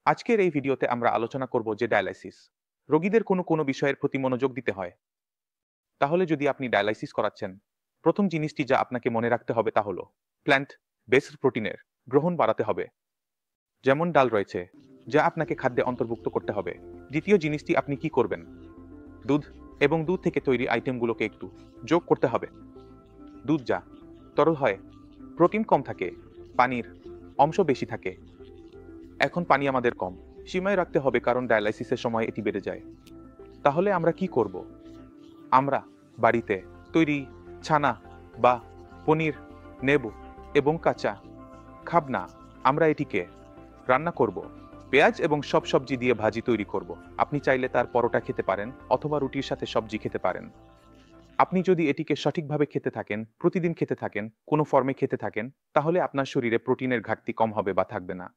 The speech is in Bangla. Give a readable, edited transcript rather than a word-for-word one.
আজকের এই ভিডিওতে আমরা আলোচনা করব যে ডায়ালাইসিস রোগীদের কোনো বিষয়ের প্রতি মনোযোগ দিতে হয়। তাহলে যদি আপনি ডায়ালাইসিস করাচ্ছেন, প্রথম জিনিসটি যা আপনাকে মনে রাখতে হবে তা হলো প্ল্যান্ট বেসড প্রোটিনের গ্রহণ বাড়াতে হবে। যেমন ডাল রয়েছে, যা আপনাকে খাদ্যে অন্তর্ভুক্ত করতে হবে। দ্বিতীয় জিনিসটি আপনি কি করবেন? দুধ এবং দুধ থেকে তৈরি আইটেমগুলোকে একটু যোগ করতে হবে। দুধ যা তরল হয়, প্রোটিন কম থাকে, পানির অংশ বেশি থাকে। এখন পানি আমাদের কম সীমায় রাখতে হবে, কারণ ডায়ালাইসিসের সময় এটি বেড়ে যায়। তাহলে আমরা কি করব? আমরা বাড়িতে তৈরি ছানা বা পনির নেব এবং কাঁচা খাব না। আমরা এটিকে রান্না করব, পেঁয়াজ এবং সব সবজি দিয়ে ভাজি তৈরি করব। আপনি চাইলে তার পরোটা খেতে পারেন অথবা রুটির সাথে সবজি খেতে পারেন। আপনি যদি এটিকে সঠিকভাবে খেতে থাকেন, প্রতিদিন খেতে থাকেন, কোনো ফর্মে খেতে থাকেন, তাহলে আপনার শরীরে প্রোটিনের ঘাটতি কম হবে বা থাকবে না।